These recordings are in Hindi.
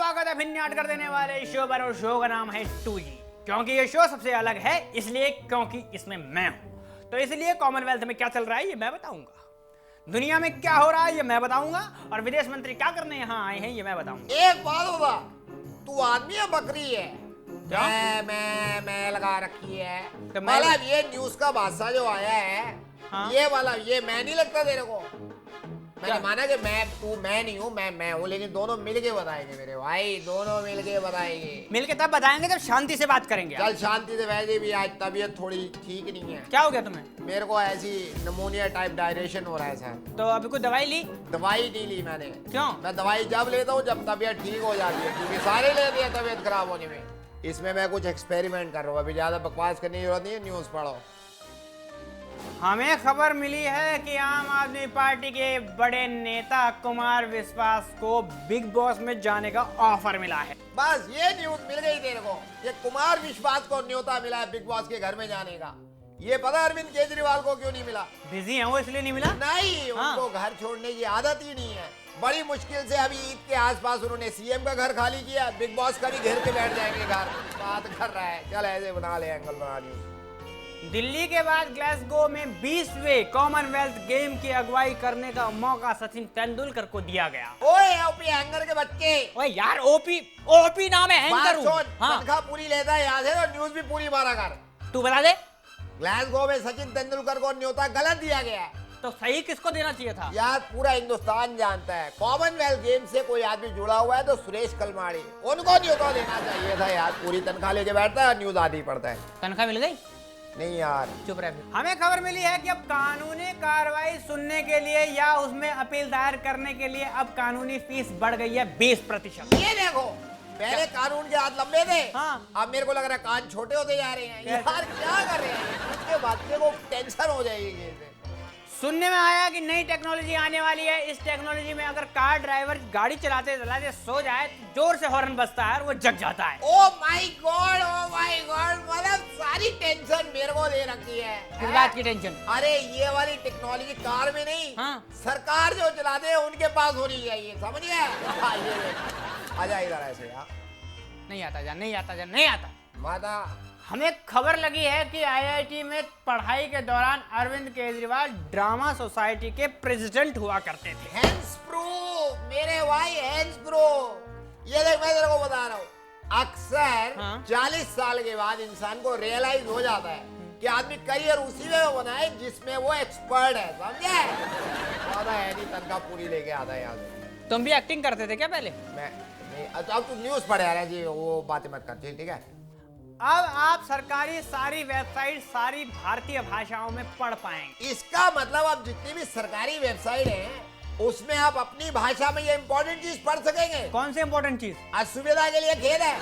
स्वागत है भिन्नाट कर देने वाले शो पर और शो का नाम है 2G। क्योंकि ये शो सबसे अलग है इसलिए क्योंकि इसमें मैं हूं, तो इसलिए कॉमनवेल्थ में क्या चल रहा है ये मैं बताऊंगा, दुनिया में क्या हो रहा है ये मैं बताऊंगा, और विदेश मंत्री क्या करने यहाँ आए हैं ये मैं बताऊंगा। एक बात होगा, तू आदमी है बकरी है? क्या? मैं लगा रखी है। तो मैं- मतलब ये न्यूज का बादशाह जो आया है, हाँ? ये वाला ये मैं नहीं लगता तेरे को? मैंने क्या? माना कि मैं नहीं हूँ, मैं हूँ, लेकिन दोनों मिलके बताएंगे मेरे भाई, दोनों मिलके बताएंगे। मिलके तब बताएंगे जब शांति से बात करेंगे। चल शांति से, वैसे भी आज तबीयत थोड़ी ठीक नहीं है। क्या हो गया तुम्हें? मेरे को ऐसी निमोनिया टाइप डायरेक्शन हो रहा है सर। तो अभी कोई दवाई ली? दवाई नहीं ली मैंने। क्यों? मैं दवाई जब लेता हूँ जब तबीयत ठीक हो जाती है, क्योंकि सारे लेते हैं तबीयत खराब होने में। इसमें मैं कुछ एक्सपेरिमेंट कर रहा हूँ, अभी ज्यादा बकवास करने की जरूरत नहीं है, न्यूज पढ़ो। हमें खबर मिली है कि आम आदमी पार्टी के बड़े नेता कुमार विश्वास को बिग बॉस में जाने का ऑफर मिला है। बस ये न्यूज मिल गई तेरे को, ये कुमार विश्वास को न्योता मिला है बिग बॉस के घर में जाने का। ये पता है अरविंद केजरीवाल को क्यों नहीं मिला? बिजी है वो इसलिए नहीं मिला? नहीं, हाँ। उनको घर छोड़ने की आदत ही नहीं है। बड़ी मुश्किल से अभी ईद के आसपास उन्होंने सीएम का घर खाली किया, बिग बॉस का भी घेर के बैठ जाएंगे घर। बात कर रहा है, चल ऐसे बना ले, एंगल बना न्यूज। दिल्ली के बाद ग्लासगो में 20वें कॉमनवेल्थ गेम की अगुवाई करने का मौका सचिन तेंदुलकर को दिया गया। ओए ओपी एंकर के बच्चे, ओए यार ओपी नाम है बात एंकर हूँ। सुन, हाँ, तनख्वाह पूरी लेता है यहाँ से, और न्यूज भी पूरी मारा कर। तू बता दे ग्लासगो में सचिन तेंदुलकर को न्योता गलत दिया गया है। तो सही किसको देना चाहिए था? यार पूरा हिंदुस्तान जानता है, कॉमनवेल्थ गेम से कोई आदमी जुड़ा हुआ है तो सुरेश कलमाड़ी, उनको न्योता देना चाहिए था यार। पूरी तनख्वाह लेके बैठता है और न्यूज आधी पड़ता है। तनख्वाह मिल गई? नहीं यार, चुप रह। हमें खबर मिली है कि अब कानूनी कार्रवाई सुनने के लिए या उसमें अपील दायर करने के लिए अब कानूनी फीस बढ़ गई है 20%। ये देखो, पहले कानून के हाथ लंबे थे, हाँ। अब मेरे को लग रहा है कान छोटे होते जा रहे हैं। यार क्या कर रहे हैं, उसके बाद मेरे को टेंशन हो जाएगी ये से। सुनने में आया कि नई टेक्नोलॉजी आने वाली है। इस टेक्नोलॉजी में अगर कार ड्राइवर गाड़ी चलाते चलाते सो जाए तो जोर से हॉर्न बजता है और वो जग जाता है। ओ माय गॉड, मतलब सारी टेंशन मेरे को दे रखी है। किस बात की टेंशन? अरे ये वाली टेक्नोलॉजी कार में नहीं, हाँ। सरकार जो चलाते हैं उनके पास होनी चाहिए, समझ गया? ये देख, आजा इधर ऐसे यार। नहीं आता जा, नहीं आता जा, नहीं आता। माता, हमें खबर लगी है कि आईआईटी में पढ़ाई के दौरान अरविंद केजरीवाल ड्रामा सोसाइटी के प्रेसिडेंट हुआ करते थे। हैंड्स प्रूफ मेरे भाई, हैंड्स प्रूफ। ये देख, मैं तेरे को बता रहा हूँ, अक्सर हाँ। 40 साल के बाद इंसान को रियलाइज हो जाता है कि आदमी करियर उसी में बनाए जिसमें वो एक्सपर्ट है, समझे? ज्यादा है नहीं, तनख्वाह पूरी लेके आता है यहाँ से। तुम भी एक्टिंग करते थे क्या पहले? मैं नहीं, अब तू न्यूज पढ़ रहा है जी, वो बातें मत कर, ठीक है? अब आप सरकारी सारी वेबसाइट सारी भारतीय भाषाओं में पढ़ पाएंगे। इसका मतलब अब जितनी भी सरकारी वेबसाइट है उसमें आप अपनी भाषा में ये इंपॉर्टेंट चीज पढ़ सकेंगे। कौन सी इंपॉर्टेंट चीज? असुविधा के लिए खेद है,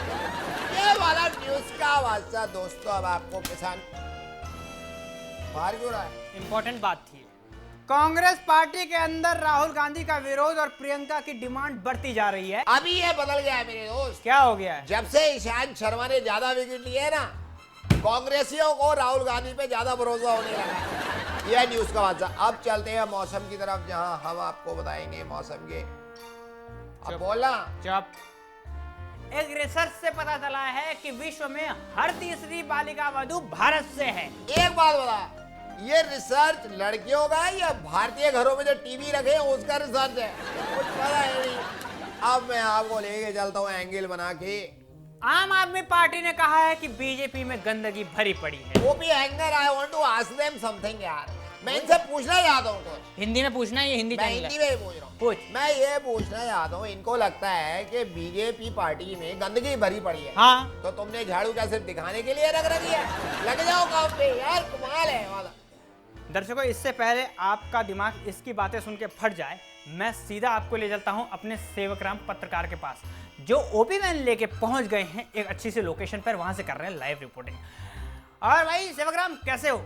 ये वाला न्यूज का वास्ता दोस्तों। अब आपको किसान बाहर क्यों रहा है? इंपॉर्टेंट बात थी। कांग्रेस पार्टी के अंदर राहुल गांधी का विरोध और प्रियंका की डिमांड बढ़ती जा रही है। अभी ये बदल गया है मेरे दोस्त। क्या हो गया है? जब से ईशांत शर्मा ने ज्यादा विकेट लिए है ना, कांग्रेसियों को राहुल गांधी पे ज्यादा भरोसा होने लगा है। यह न्यूज का वास्ता। अब चलते हैं मौसम की तरफ, जहां हम आपको बताएंगे मौसम के। अब बोला चुप। एक रिसर्च से पता चला है कि विश्व में हर तीसरी बालिका वधु भारत से है। एक बात बता, ये रिसर्च लड़कियों का है या भारतीय घरों में जो टीवी रखे हैं उसका रिसर्च है? कुछ पता है नहीं। अब मैं आपको लेके चलता हूँ एंगल बना के। आम आदमी पार्टी ने कहा है कि बीजेपी में गंदगी भरी पड़ी है। वो भी anger, I want to ask them something यार। मैं इनसे पूछना चाहता हूँ कुछ। हिंदी में पूछना है, ये हिंदी मैं चैनल हिंदी है। में ही पूछ रहा हूँ। पूछ। मैं ये पूछना चाहता हूँ, इनको लगता है कि बीजेपी पार्टी में गंदगी भरी पड़ी है, हाँ। तो तुमने झाड़ू क्या सिर्फ दिखाने के लिए रख रखी है? लग जाओ काम पे यार, कमाल है वाला। दर्शकों, इससे पहले आपका दिमाग इसकी बातें सुन के फट जाए, मैं सीधा आपको ले चलता हूं अपने सेवकराम पत्रकार के पास, जो ओपी वैन लेके पहुंच गए हैं एक अच्छी सी लोकेशन पर, वहां से कर रहे हैं लाइव रिपोर्टिंग। और भाई सेवकराम, कैसे हो?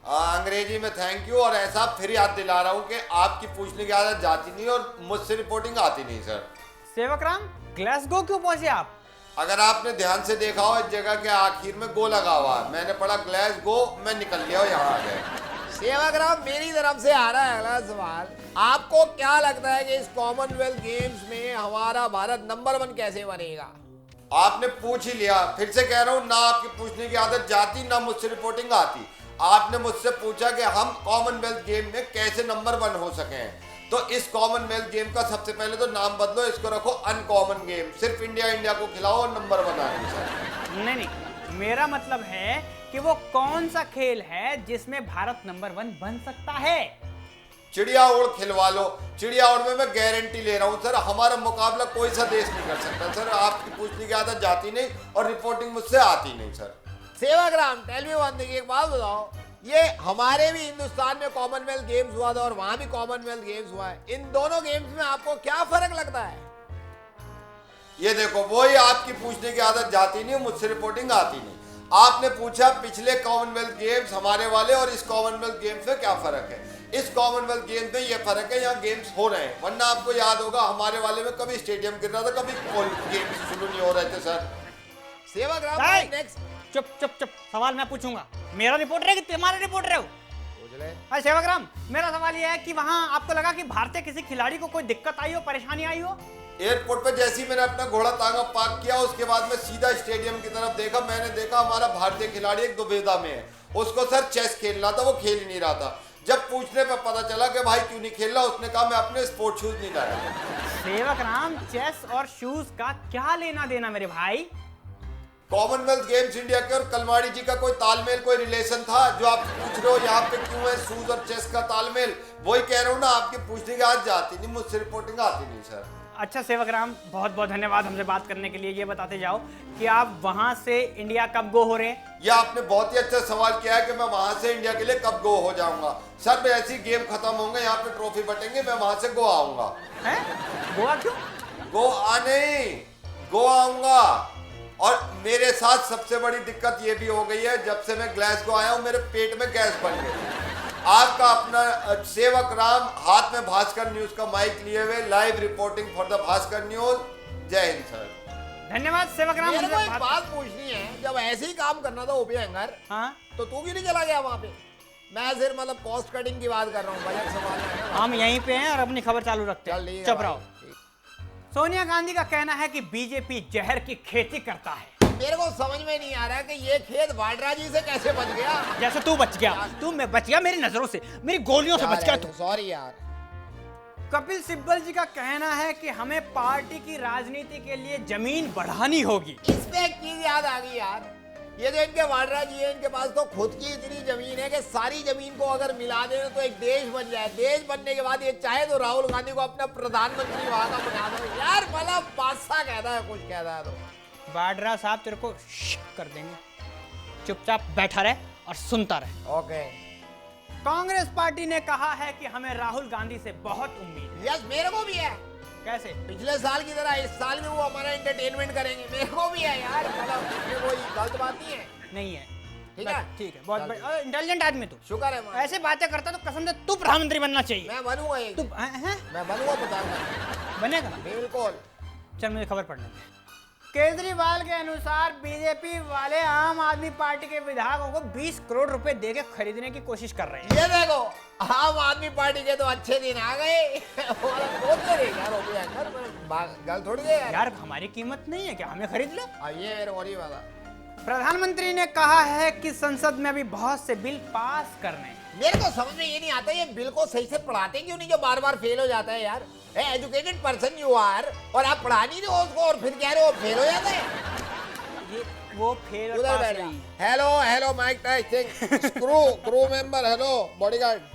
अंग्रेजी में थैंक यू, और ऐसा फिर याद दिला रहा हूँ कि आपकी पूछने की आदत जाती नहीं और मुझसे रिपोर्टिंग आती नहीं सर। सेवकराम, ग्लासगो क्यों पहुंचे आप? अगर आपने ध्यान से देखा हो, इस जगह के आखिर में गो लगा हुआ है, मैंने पढ़ा ग्लास गो, मैं निकल गया और यहाँ आ गया। सेवाग्राम, मेरी तरफ से आ रहा है अगला सवाल। आपको क्या लगता है कि इस कॉमनवेल्थ गेम्स में हमारा भारत नंबर 1 कैसे बनेगा? आपने पूछ ही लिया, फिर से कह रहा हूँ, ना आपकी पूछने की आदत जाती, ना मुझसे रिपोर्टिंग आती। आपने मुझसे पूछा कि हम कॉमनवेल्थ गेम में कैसे नंबर 1 हो सके हैं। तो इस कॉमनवेल्थ गेम का सबसे पहले तो नाम बदलो, इसको रखो अनकॉमन गेम। सिर्फ इंडिया को खिलाओ और नंबर 1 आएंगे सर। नहीं, मेरा मतलब है कि वो कौन सा खेल है जिसमें भारत नंबर 1 बन सकता है। चिड़िया उड़ खिलवा लो। चिड़िया उड़ में मैं गारंटी ले रहा हूँ सर, हमारा मुकाबला कोई सा देश नहीं कर सकता सर। आपकी पूछने की आदत जाती नहीं और रिपोर्टिंग मुझसे आती नहीं sir. Sevagram, tell me one thing, एक बात बताओ, ये हमारे भी हिंदुस्तान में कॉमनवेल्थ गेम्स हुआ था और वहां भी कॉमनवेल्थ गेम्स हुआ है। इन दोनों गेम्स में आपको क्या फर्क लगता है? ये देखो, वही आपकी पूछने की आदत जाती नहीं, मुझसे रिपोर्टिंग आती नहीं। आपने पूछा पिछले कॉमनवेल्थ गेम्स हमारे वाले और इस कॉमनवेल्थ गेम्स में क्या फर्क है। इस कॉमनवेल्थ गेम्स में ये फर्क है, यहाँ गेम्स हो रहे हैं, वरना आपको याद होगा हमारे वाले में कभी स्टेडियम गिर रहा था, कभी गेम्स शुरू नहीं हो रहे थे सर। सेवाग्राम, नेक्स्ट। चुप, सवाल मैं पूछूंगा। मेरा रिपोर्टर है कि तुम्हारा रिपोर्टर हो? पूछ ले। अरे सेवाग्राम, मेरा सवाल यह है कि वहां आपको लगा कि भारतीय किसी खिलाड़ी को कोई दिक्कत आई हो, परेशानी आई हो? एयरपोर्ट पे जैसे ही मैंने अपना घोड़ा तांगा पार्क किया, उसके बाद में सीधा स्टेडियम की तरफ देखा। मैंने देखा हमारा भारतीय खिलाड़ी एक दुविधा में है। उसको सर चेस खेलना था, वो खेल ही नहीं रहा था। जब पूछने पे पता चला कि भाई क्यों नहीं खेल रहा, उसने कहा मैं अपने स्पोर्ट शूज नहीं लाया। सेवाग्राम, चेस और शूज का क्या लेना देना मेरे भाई? कॉमनवेल्थ गेम्स इंडिया के और कलमाड़ी जी का कोई तालमेल, कोई रिलेशन था? जो आप पूछ रहे हो यहाँ पे क्यों है शूज और चेस का तालमेल, वही कह रहा हूँ ना, आपकी पूछने की आदत जाती नहीं, मुझसे रिपोर्टिंग आती नहीं सर। अच्छा सेवाग्राम, बहुत बहुत धन्यवाद हमसे बात करने के लिए। ये बताते जाओ कि आप वहां से इंडिया कब गो हो रहे हैं? ये आपने बहुत ही अच्छा सवाल किया है कि मैं वहां से इंडिया के लिए कब गो हो जाऊंगा। सर ऐसी गेम खत्म होंगे, यहाँ पे ट्रॉफी बटेंगे, मैं वहां से गो आऊंगा। हैं? गोवा क्यों? गोवा नहीं, गोवा आऊंगा। और मेरे साथ सबसे बड़ी दिक्कत ये भी हो गई है, जब से मैं ग्लासगो आया हूँ मेरे पेट में गैस बन गई। आपका अपना सेवक राम, हाथ में भास्कर न्यूज का माइक लिए हुए, live reporting for the Bhaskar news. जय हिंद सर। धन्यवाद सेवाग्राम। मेरे को एक बात पूछनी है, जब ऐसे ही काम करना था ओपी एंगर, हाँ, तो तू क्यों नहीं चला गया वहां पे? मैं सिर्फ मतलब कॉस्ट कटिंग की बात कर रहा हूँ, बजट सवाल है। हम यहीं पे हैं और अपनी खबर चालू रखते चल हैं। ठीक है चुप भाई। रहो। सोनिया गांधी का कहना है कि बीजेपी जहर की खेती करता है। मेरे को समझ में नहीं आ रहा कि ये खेत वाड्रा जी से कैसे बच गया। जैसे तू बच गया, मैं बच गया मेरी नजरों से, मेरी गोलियों से बच गया तू। सॉरी यार। कपिल सिब्बल जी का कहना है कि हमें पार्टी की राजनीति के लिए जमीन बढ़ानी होगी। इस पे एक चीज याद आ गई यार, ये जो इनके वाड्रा जी है, इनके पास तो खुद की इतनी जमीन है कि सारी जमीन को अगर मिला दे तो एक देश बन जाए। देश बनने के बाद ये चाहे तो राहुल गांधी को अपना प्रधानमंत्री वहां का बना दो यार। मतलब बादशाह कहता है, कुछ कहता है तो वाड्रा साहब तेरे को कर देंगे, चुपचाप बैठा रहे और सुनता रहे। ओके। कांग्रेस पार्टी ने कहा है कि हमें राहुल गांधी से बहुत उम्मीद है। यस, मेरे को भी है। कैसे? पिछले साल की तरह इस साल में वो हमारा एंटरटेनमेंट करेंगे। मेरे को भी है यार, मतलब इसमें कोई गलत बात नहीं है। नहीं है। ठीक है, ठीक है, बहुत बढ़िया, इंटेलिजेंट आदमी तू। शुक्र है। ऐसे बातें करता तो कसम से तू प्रधानमंत्री बनना चाहिए। मैं बनूंगा एक तू दिन। हैं? मैं बनूंगा प्रधानमंत्री, बनेगा? बिल्कुल। चल मुझे खबर पढ़ने दे। केजरीवाल के अनुसार बीजेपी वाले आम आदमी पार्टी के विधायकों को 20 करोड़ रुपए देके खरीदने की कोशिश कर रहे हैं। ये देखो, आम आदमी पार्टी के तो अच्छे दिन आ गए। गल थोड़ी है यार। यार हमारी कीमत नहीं है क्या, हमें खरीद लो। ये मेरे को नहीं पता। प्रधानमंत्री ने कहा है कि संसद में अभी बहुत से बिल पास करने हैं। मेरे को समझ में ये नहीं आता, ये बिल को सही से पढ़ाते क्यों नहीं, जो बार बार फेल हो जाता है यार। एजुकेटेड पर्सन यू आर, और आप पढ़ा नहीं रहे हो उसको और फिर कह रहे हो फेल हो जाता है। ये वो फेल और पास नहीं। Hello hello mike testing, crew member, hello bodyguard.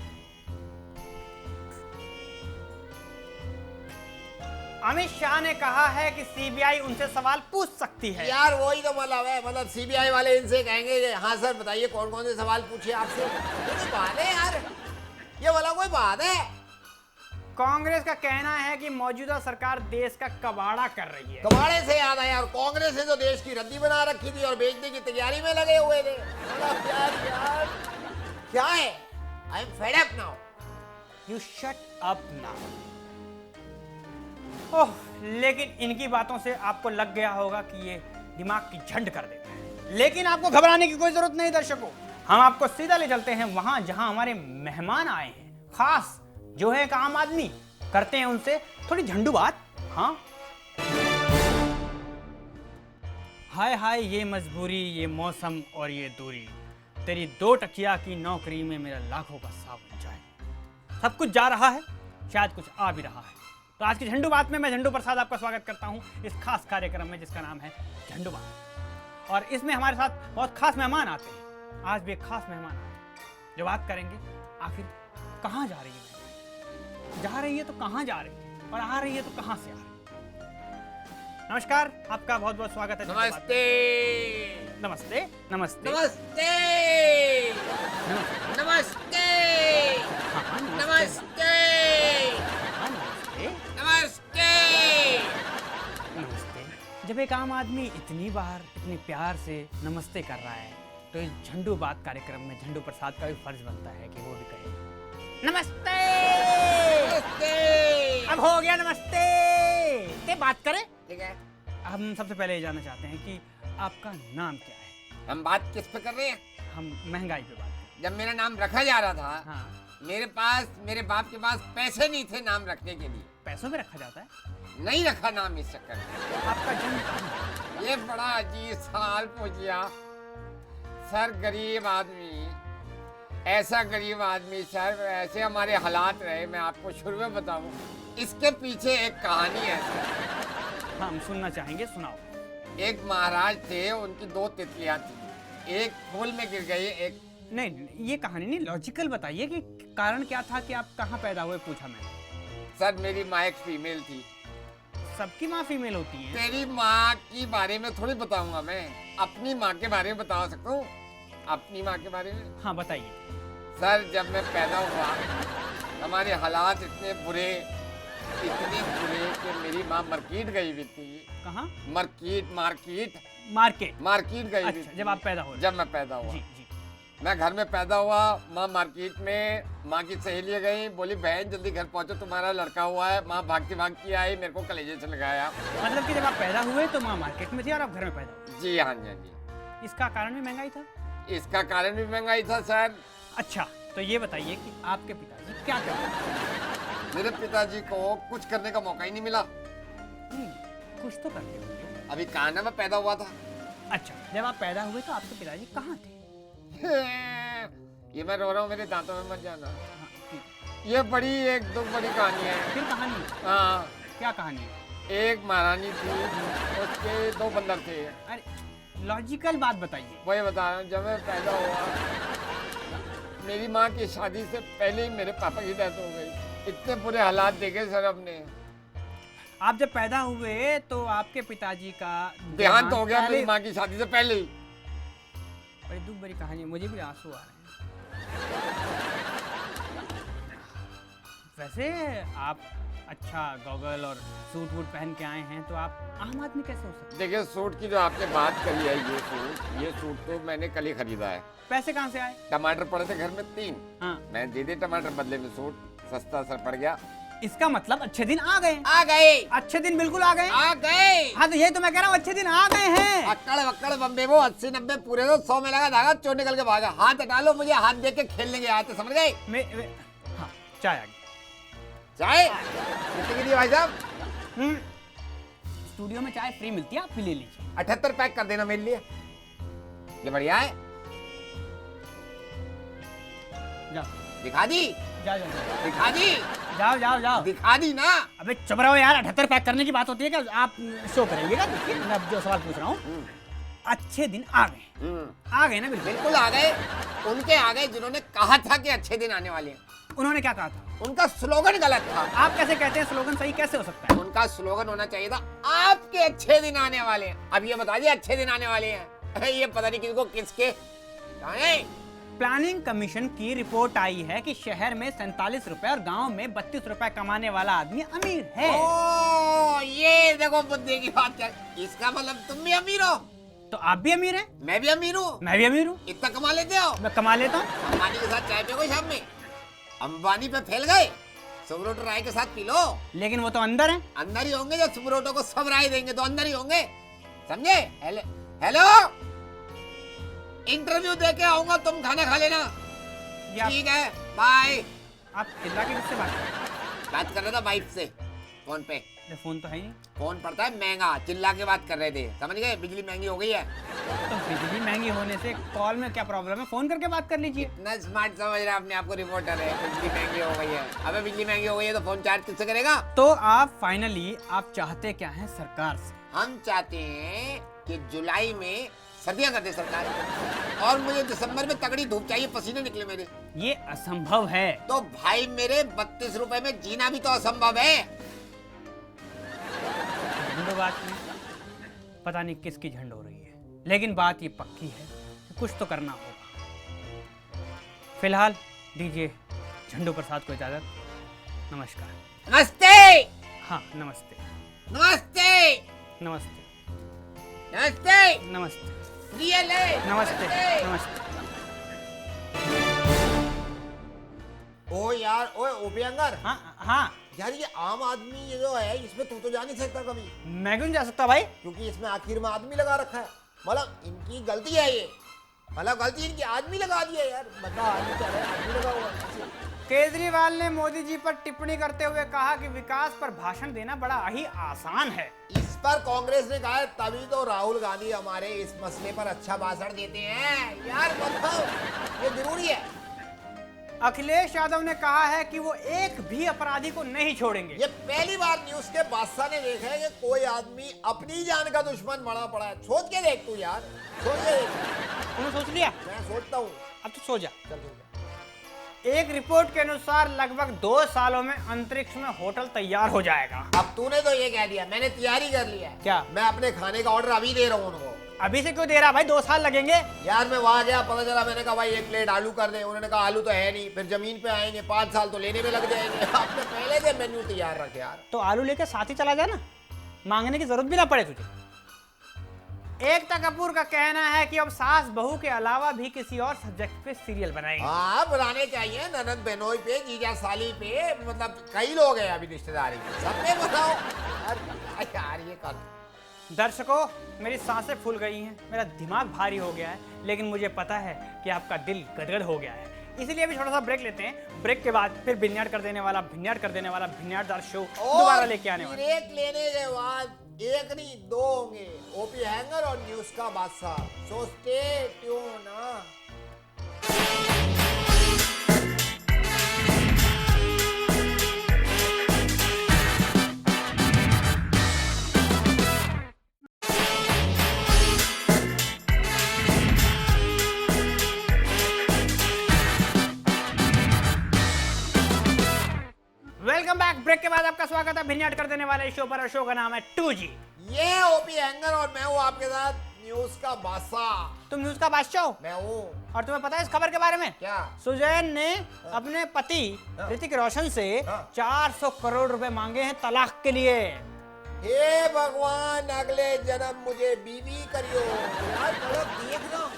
Amit Shah ने कहा है कि सीबीआई उनसे सवाल पूछ सकती है। यार वही तो मतलब है, मतलब सीबीआई वाले इनसे कहेंगे कि हाँ सर बताइए कौन कौन से सवाल पूछे आपसे। ये तो बात है यार, ये वाला कोई बात है। कांग्रेस का कहना है कि मौजूदा सरकार देश का कबाड़ा कर रही है। कबाड़े से याद है यार, कांग्रेस ने तो देश की रद्दी बना रखी थी और बेचने की तैयारी में लगे हुए थे। मतलब यार क्या है, I am fed up now. You shut up now. Oh, लेकिन इनकी बातों से आपको लग गया होगा कि ये दिमाग की झंड कर देता है। लेकिन आपको घबराने की कोई जरूरत नहीं दर्शकों, हम आपको सीधा ले चलते हैं वहां जहां हमारे मेहमान आए हैं, खास जो है एक आम आदमी। करते हैं उनसे थोड़ी झंडू बात। हाँ, हाय हाय ये मजबूरी, ये मौसम और ये दूरी, तेरी 2 टकिया की नौकरी में मेरा लाखों का सावन जाए। सब कुछ जा रहा है, शायद कुछ आ भी रहा है। तो आज की झंडू बात में मैं झंडू प्रसाद आपका स्वागत करता हूं इस खास कार्यक्रम में जिसका नाम है झंडू बात। और इसमें हमारे साथ बहुत खास मेहमान आते हैं। आज भी एक खास मेहमान आते हैं जो बात करेंगे आखिर कहाँ जा रही है, जा रही है तो कहाँ जा रही है, और आ रही है तो कहाँ से आ रही है। नमस्कार, आपका बहुत बहुत स्वागत है। नमस्ते नमस्ते नमस्ते नमस्ते नमस्ते हाँ, नमस्ते हाँ, नमस्ते नमस्ते। नमस्ते। जब एक आम आदमी इतनी बार इतने प्यार से नमस्ते कर रहा है तो इस झंडू बात कार्यक्रम में झंडू प्रसाद का भी फर्ज बनता है कि वो भी कहे नमस्ते। नमस्ते। अब हो गया नमस्ते, ते बात करें। ठीक है, हम सबसे पहले ये जानना चाहते हैं कि आपका नाम क्या है। हम बात किस पे कर रहे हैं? हम महंगाई पे बात करें। जब मेरा नाम रखा जा रहा था, हाँ, मेरे बाप के पास पैसे नहीं थे नाम रखने के लिए। पैसों में रखा जाता है। नहीं रखा नाम इस चक्कर में। आपका जन्म कहाँ? ये बड़ा अजीब सवाल पूछिया सर। गरीब आदमी, ऐसा गरीब आदमी सर, ऐसे हमारे हालात रहे। मैं आपको शुरू में बताऊं, इसके पीछे एक कहानी है सर। हम सुनना चाहेंगे, सुनाओ। एक महाराज थे, उनकी 2 तितलियां थी। एक फूल में गिर गई, एक नहीं, ये कहानी नहीं, लॉजिकल बताइए कि कारण क्या था कि आप कहाँ पैदा हुए, पूछा मैंने। सर मेरी माँ एक फीमेल थी। सबकी माँ फीमेल होती है। तेरी माँ की बारे में थोड़ी बताऊंगा मैं, अपनी माँ के बारे में बता सकता हूँ। अपनी माँ के बारे में हाँ, बताइए। सर जब मैं पैदा हुआ हमारे हालात इतने बुरे कि मेरी माँ मार्केट गई हुई थी। कहाँ? Market market. गई हुई अच्छा, थी। जब आप पैदा हुए। जब मैं पैदा हुआ, जी जी। मैं घर में पैदा हुआ। माँ मार्केट में, माँ की सहेलियाँ गई, बोली बहन जल्दी घर पहुंचो, तुम्हारा लड़का हुआ है। माँ भागती आई, मेरे को कलेजे से लगाया। मतलब कि जब आप पैदा हुए तो माँ मार्केट में थी और आप घर में पैदा हुए। जी हाँ जी, हाँ जी। इसका कारण भी महंगाई था। इसका कारण भी महंगाई था सर। अच्छा, तो ये बताइए कि आपके पिताजी क्या करते हैं? मेरे पिताजी को कुछ करने का मौका ही नहीं मिला। कुछ तो करते होंगे। अभी कान्हा में पैदा हुआ था। अच्छा, जब आप पैदा हुए तो आपके पिताजी कहाँ थे? ये मैं रो रहा हूँ, मेरे दांतों में मत जाना। हाँ, ठीक। ये बड़ी एक दो बड़ी कहानी है। फिर कहानी? हाँ, क्या कहानी है? एक महारानी थी, उसके 2 बंदर थे। अरे लॉजिकल बात बताइए। वही बता रहा हूँ, जब मैं पैदा हुआ मेरी माँ की शादी से पहले ही मेरे पापा की डेथ हो गई। इतने बुरे हालात देखे सर हमने। आप जब पैदा हुए तो आपके पिताजी का देहांत हो गया मेरी माँ की शादी से पहले ही। बड़ी दुख भरी कहानी, मुझे भी आंसू आ रहे हैं। वैसे आप अच्छा गॉगल और सूट वूट पहन के आए हैं तो आप आम आदमी कैसे हो सकते? देखिए सूट की जो आपने बात करी है, ये सूट तो मैंने कल ही खरीदा है। पैसे कहाँ से आए? टमाटर पड़े थे घर में 3। हाँ, मैं दे दे टमाटर, बदले में सूट सस्ता सर पड़ गया। इसका मतलब अच्छे दिन आ गए। आ गए, अच्छे दिन बिल्कुल आ गए। आ गए। हाँ, तो यही तो मैं कह रहा हूँ, अच्छे दिन आ गए हैं। अक्कड़ वक्कड़ बम्बे वो 80-90 पूरे दो, 100 में लगा धागा, चोर निकल के भागा। हाथ हटा लो, मुझे हाथ दे के खेलने के आते, समझ गए? हाँ, चाय आ गई। चाय कितने की दी भाई साहब? स्टूडियो में चाय फ्री मिलती है, आप भी ले लीजिए। 78 पैक कर देना मेरे लिए, ये बढ़िया है। जाओ, दिखा दी, जाओ जाओ दिखा दी, जाओ जाओ जाओ। दिखा दी ना। अबे चुप रहो यार, 78 पैक करने की बात होती है क्या? आप शो करेंगे? देखिए मैं अब जो सवाल पूछ रहा हूँ, अच्छे दिन आ गए। आ गए ना? बिल्कुल बिल्कुल आ गए। उनके आ गए जिन्होंने कहा था कि अच्छे दिन आने वाले हैं। उन्होंने क्या कहा था? उनका स्लोगन गलत था। आप कैसे कहते हैं स्लोगन सही कैसे हो सकता है? उनका स्लोगन होना चाहिए था आपके अच्छे दिन आने वाले हैं। अब ये बता दिए अच्छे दिन आने वाले हैं। ये पता नहीं किसको किसके। प्लानिंग कमीशन की रिपोर्ट आई है कि शहर में 47 रुपए और गांव में 32 रुपए कमाने वाला आदमी अमीर है। ओ, ये देखो बुद्धि की बात क्या। इसका मतलब तुम भी अमीर हो, तो आप भी अमीर हैं। मैं भी अमीर हूँ। मैं भी अमीर हूँ। इतना कमा लेते हो? मैं कमा लेता हूँ। अंबानी के साथ चाय पियो शाम में, अंबानी पे फैल गए, सुब्रोटो राय के साथ पी लो। लेकिन वो तो अंदर है। अंदर ही होंगे, जब सुब्रोटो को सब राय देंगे तो अंदर ही होंगे, समझे? हेलो हेलो इंटरव्यू दे के आऊंगा, तुम खाना खा लेना। ये आप- ठीक है, बाय। आप चिल्ला के किससे बात कर रहे हैं? बात कर रहा था वाइफ से फोन पे। ये फोन तो है ही नहीं। फोन पड़ता है महंगा, चिल्ला के बात कर रहे थे, समझ गए? बिजली महंगी हो गई है। तो बिजली महंगी होने से कॉल में क्या प्रॉब्लम है, फोन करके बात कर लीजिए। इतना स्मार्ट समझ रहा है अपने आप को, रिपोर्टर है। बिजली महंगी हो गई है, अबे बिजली महंगी हो गई है तो फोन चार्ज किससे करेगा? तो आप फाइनली आप चाहते क्या हैं सरकार से? हम चाहते हैं कि जुलाई में सर्दियां कर दे सरकार, और मुझे दिसंबर में तगड़ी धूप चाहिए, पसीने निकले मेरे। ये असंभव है। तो भाई मेरे 32 रुपए में जीना भी तो असंभव है। झंडो बात नहीं, पता नहीं किसकी झंड हो रही है, लेकिन बात ये पक्की है कि कुछ तो करना होगा। फिलहाल दीजिए झंडू प्रसाद को इजाजत। नमस्कार। नमस्ते। हाँ नमस्ते। नमस्ते। नमस्ते। नमस्ते। नमस्ते। रियल है। नमस्ते। नमस्ते। ओ यार, ओए ओपियंगर, हाँ हाँ, यार ये आम आदमी ये जो है, इसमें तू तो जा नहीं सकता कभी, मैं क्यों नहीं जा सकता भाई? क्योंकि इसमें आखिर में आदमी लगा रखा है। मतलब इनकी गलती है ये, मतलब गलती इनकी, आदमी लगा दिया यार। बता आदमी क्या है, आदमी लगा हुआ है। केजरीवाल ने मोदी जी पर टिप्पणी करते हुए कहा कि विकास पर भाषण देना बड़ा ही आसान है। इस पर कांग्रेस ने कहा है, तभी तो राहुल गांधी हमारे इस मसले पर अच्छा भाषण देते हैं। यार बताओ, ये जरूरी है। अखिलेश यादव ने कहा है कि वो एक भी अपराधी को नहीं छोड़ेंगे। ये पहली बार न्यूज के बादशाह ने देखा है कि कोई आदमी अपनी जान का दुश्मन बना पड़ा है। सोच के देख तू यार, सोच के देख। तूने सोच लिया? मैं सोचता हूँ। अब तो सो जा। चल ठीक है। एक रिपोर्ट के अनुसार लगभग 2 सालों में अंतरिक्ष में होटल तैयार हो जाएगा। अब तूने तो ये कह दिया, मैंने तैयारी कर लिया है। क्या? मैं अपने खाने का ऑर्डर अभी दे रहा हूँ उनको। अभी से क्यों दे रहा भाई, 2 साल लगेंगे। यार मैं वहां गया, पता चला, मैंने कहा भाई 1 प्लेट आलू कर दे, उन्होंने कहा आलू तो है नहीं। फिर जमीन पे आएंगे, 5 साल तो लेने में लग जाएंगे। आपने पहले से मेन्यू तैयार रखे यार। तो आलू लेके साथ ही चला जाना, मांगने की जरूरत भी ना पड़े तुझे। एकता कपूर का कहना है कि अब सास बहू के अलावा भी किसी और सब्जेक्ट पे सीरियल बनाएंगे। हाँ बनाने चाहिए, ननद बहनोई पे, जीजा साली पे, मतलब कई लोग हैं अभी रिश्तेदारी में, सब पे बताओ यार ये कर। दर्शकों, मेरी सांसें फूल गई हैं, मेरा दिमाग भारी हो गया है, लेकिन मुझे पता है कि आपका दिल गदगद हो गया है। इसीलिए अभी छोटा सा ब्रेक लेते हैं। ब्रेक के बाद फिर भिन्याट कर देने वाला भिन्याटदार शो दोबारा लेके आने वाला। ब्रेक लेने के बाद 1 नहीं 2 होंगे, ओपी हैंगर और न्यूज का बादशाह। So stay tuned. Welcome back. Break के बाद आपका स्वागत है भिन्याट कर देने वाले शो पर। शो का नाम है 2G। ये ओपी हैंगर और मैं हूँ आपके साथ न्यूज का बादशाह। तुम न्यूज का बादशाह हो मैं हूँ। और तुम्हें पता है इस खबर के बारे में? क्या? सुजैन ने अपने पति ऋतिक रोशन से 400 करोड़ रुपए मांगे हैं तलाक के लिए। हे भगवान, अगले जन्म मुझे बीवी करियो। यार मतलब देखना।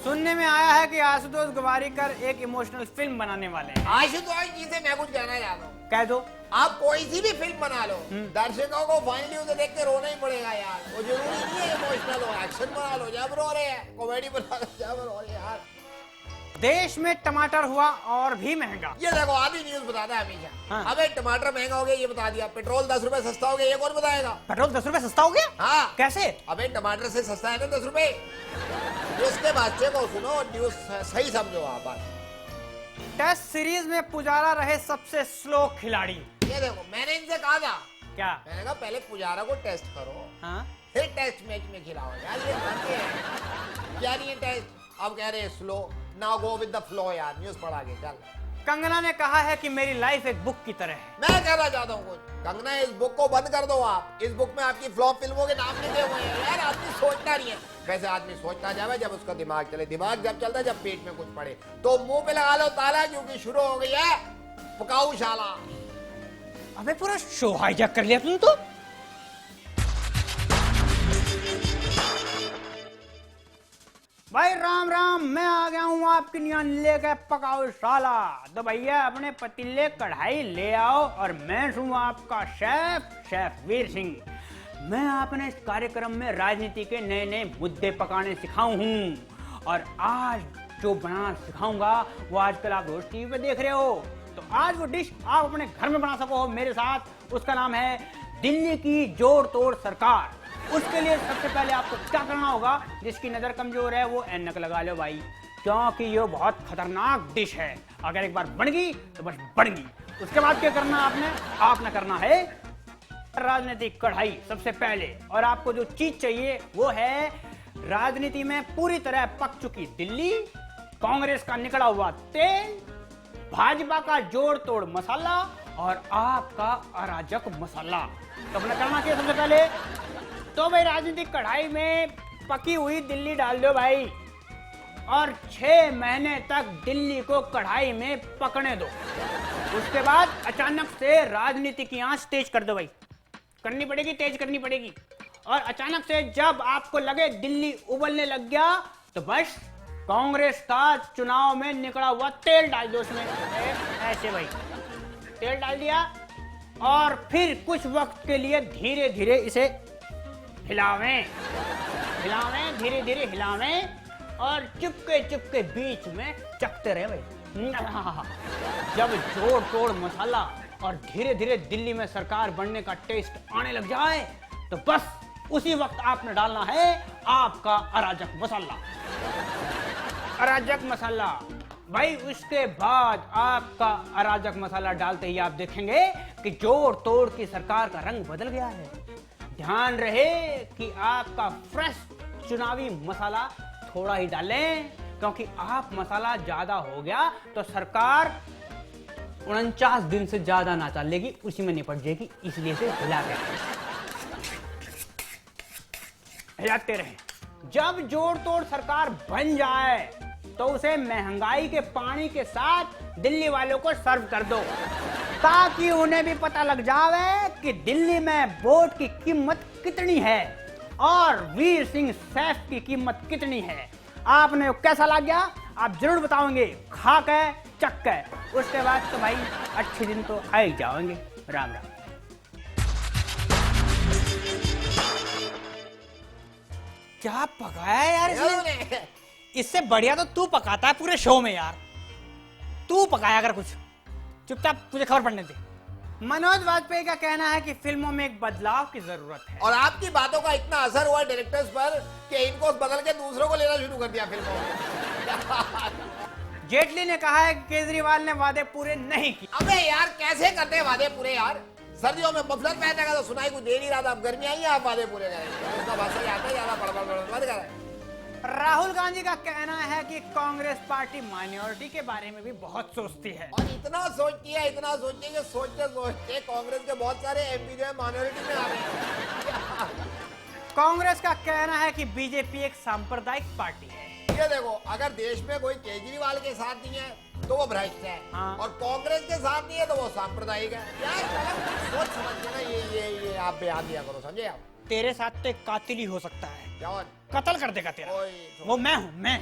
सुनने में आया है कि आशुतोष गोवारिकर एक इमोशनल फिल्म बनाने वाले हैं। आशुतोष जी से मैं कुछ कहना चाहता हूँ। कह दो। आप कोई सी भी फिल्म बना लो, दर्शकों को फाइनली उसे देख के रोना ही पड़ेगा यार। वो जरूरी नहीं है इमोशनल हो, एक्शन बना लो, जब रो रहे हैं, कॉमेडी बना लो, जब रो रहे हैं यार। देश में टमाटर हुआ और भी महंगा। ये देखो, आधी न्यूज बताता है हमेशा। हाँ। अबे टमाटर महंगा हो गया ये बता दिया, पेट्रोल 10 रुपए सस्ता हो गया ये कौन बताएगा? पेट्रोल 10 रुपए सस्ता हो गया? हाँ। कैसे? अबे टमाटर से सस्ता है ना 10 रुपए। उसके बच्चे को सुनो और न्यूज सही समझो आप। टेस्ट सीरीज में पुजारा रहे सबसे स्लो खिलाड़ी। ये देखो, मैंने इनसे कहा था, क्या? मैंने कहा पहले पुजारा को टेस्ट करो, हाँ? फिर टेस्ट मैच में खिलाओ यार। ये मानते हैं क्या नहीं है टेस्ट? अब कह रहे slow, now go with the flow यार। न्यूज पढ़ा के चल। कंगना ने कहा है कि मेरी लाइफ एक बुक की तरह है। मैं कहना चाहता हूँ कुछ, कंगना इस बुक को बंद कर दो आप। इस बुक में आपकी फ्लॉप फिल्मों के नाम लिखे हुए हैं यार। आदमी सोचता नहीं है। वैसे आदमी सोचता जावे जब उसका दिमाग चले। दिमाग जब चलता है जब पेट में कुछ पड़े। तो मुंह पे लगा लो ताला, क्योंकि शुरू हो गई है पकाऊशाला। अबे पूरा शो हाईजैक कर लिया तुम तो। भाई राम राम, मैं आ गया हूँ आपकी नियान लेकर पकाऊशाला। तो भैया अपने पतीले कढ़ाई ले आओ और मैं हूँ आपका शेफ वीर सिंह। मैं अपने इस कार्यक्रम में राजनीति के नए नए मुद्दे पकाने सिखाऊं हूँ और आज जो बनाना सिखाऊंगा वो आजकल आप रोज टीवी पे देख रहे हो। तो आज वो डिश आप अपने घर में बना सको मेरे साथ, उसका नाम है दिल्ली की जोड़ तोड़ सरकार। उसके लिए सबसे पहले आपको क्या करना होगा, जिसकी नजर कमजोर है वो ऐनक लगा लो भाई, क्योंकि ये बहुत खतरनाक डिश है। अगर एक बार बन गई तो बस बन गई। उसके बाद क्या करना आपने करना है राजनीतिक कढ़ाई सबसे पहले। और आपको जो चीज चाहिए वो है राजनीति में पूरी तरह पक चुकी दिल्ली, कांग्रेस का निकला हुआ तेल, भाजपा का जोड़ तोड़ मसाला और आपका अराजक मसाला। तो अपना करना चाहिए सबसे पहले तो भाई राजनीतिक कढ़ाई में पकी हुई दिल्ली डाल दो भाई, और 6 महीने तक दिल्ली को कढ़ाई में पकने दो। उसके बाद अचानक से राजनीति की आंच तेज कर दो भाई, करनी पड़ेगी, तेज करनी पड़ेगी। और अचानक से जब आपको लगे दिल्ली उबलने लग गया तो बस कांग्रेस का चुनाव में निकला हुआ तेल डाल दो उसमें, ऐसे भाई तेल डाल दिया। और फिर कुछ वक्त के लिए धीरे धीरे इसे हिलावें, धीरे धीरे हिलावें और चुपके बीच में चखते रहे भाई। जब जोड़ तोड़ मसाला और धीरे धीरे दिल्ली में सरकार बनने का टेस्ट आने लग जाए तो बस उसी वक्त आपने डालना है आपका अराजक मसाला। अराजक मसाला भाई, उसके बाद आपका अराजक मसाला डालते ही आप देखेंगे कि जोड़ तोड़ की सरकार का रंग बदल गया है। ध्यान रहे कि आपका फ्रेश चुनावी मसाला थोड़ा ही डालें, क्योंकि आप मसाला ज्यादा हो गया तो सरकार 49 दिन से ज्यादा ना चलेगी, उसी में निपट जाएगी। इसलिए से हिलाते रहे। जब जोड़ तोड़ सरकार बन जाए तो उसे महंगाई के पानी के साथ दिल्ली वालों को सर्व कर दो, ताकि उन्हें भी पता लग जावे कि दिल्ली में वोट की कीमत कितनी है और वीर सिंह सैफ की कीमत कितनी है। आपने कैसा लग गया आप जरूर बताओगे, खा के चक के। उसके बाद तो भाई अच्छे दिन तो आ ही जाओगे। राम राम। क्या पकाया यार इसने? इससे बढ़िया तो तू पकाता है पूरे शो में यार। तू पकाया कर कुछ, चुपचाप तुझे खबर पड़ने दे। मनोज वाजपेयी का कहना है कि फिल्मों में एक बदलाव की जरूरत है। और आपकी बातों का इतना असर हुआ डायरेक्टर्स पर कि इनको बदल के दूसरों को लेना शुरू कर दिया फिल्मों में। जेटली ने कहा है कि केजरीवाल ने वादे पूरे नहीं किए। अबे यार कैसे करते हैं वादे पूरे यार? सर्दियों में मफलर पहनेगा तो सुनाई कुछ दे नहीं रहा था, अब गर्मी आई है आप वादे पूरे करें। उसका भाषा ही आता है ज्यादा बड़बड़ करें। राहुल गांधी का कहना है कि कांग्रेस पार्टी माइनॉरिटी के बारे में भी बहुत सोचती है। और इतना सोचती है कि सोचते सोचते कांग्रेस के बहुत सारे एमपी जो है माइनॉरिटी में आ गए। कांग्रेस का कहना है कि बीजेपी एक सांप्रदायिक पार्टी है। ये देखो, अगर देश में कोई केजरीवाल के साथ नहीं है तो वो भ्रष्ट है, हाँ। और कांग्रेस के साथ नहीं है तो वो सांप्रदायिक है। यार सोच समझ के ना ये आप बयान दिया करो, समझे आप? तेरे साथ तो एक कातिल ही हो सकता है, जवान कत्ल कर देगा तेरा। ओए, वो मैं हूँ, मैं।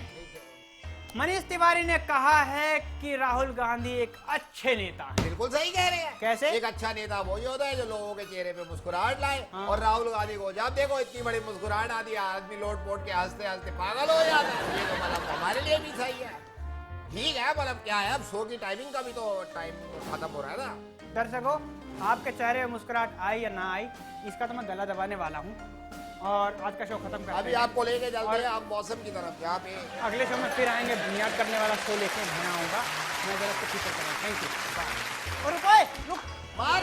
मनीष तिवारी ने कहा है कि राहुल गांधी एक अच्छे नेता हैं। बिल्कुल सही कह रहे हैं। कैसे? एक अच्छा नेता वही होता है जो लोगों के चेहरे पे मुस्कुराहट लाए। हाँ। और राहुल गांधी को जब देखो इतनी बड़ी मुस्कुराहट आती है, आदमी लोट पोट के हंसते हंसते पागल हो जाता है। ये तो मतलब हमारे लिए भी सही है। ठीक है, मतलब क्या है, अब शो की टाइमिंग का भी तो टाइम खत्म हो रहा है ना। दर्शकों, आपके चेहरे में मुस्कुराहट आई या ना आई, इसका तो मैं गला दबाने वाला हूँ। और आज का शो खत्म करते अभी हैं। आपको लेके चलते हैं आप मौसम की तरफ, यहाँ पे अगले शो में फिर आएंगे, बुनियाद करने वाला शो लेके मैं आऊँगा। मैं जरा तो ठीक कर रहा हूँ। Thank you. और रुको, रुक। मार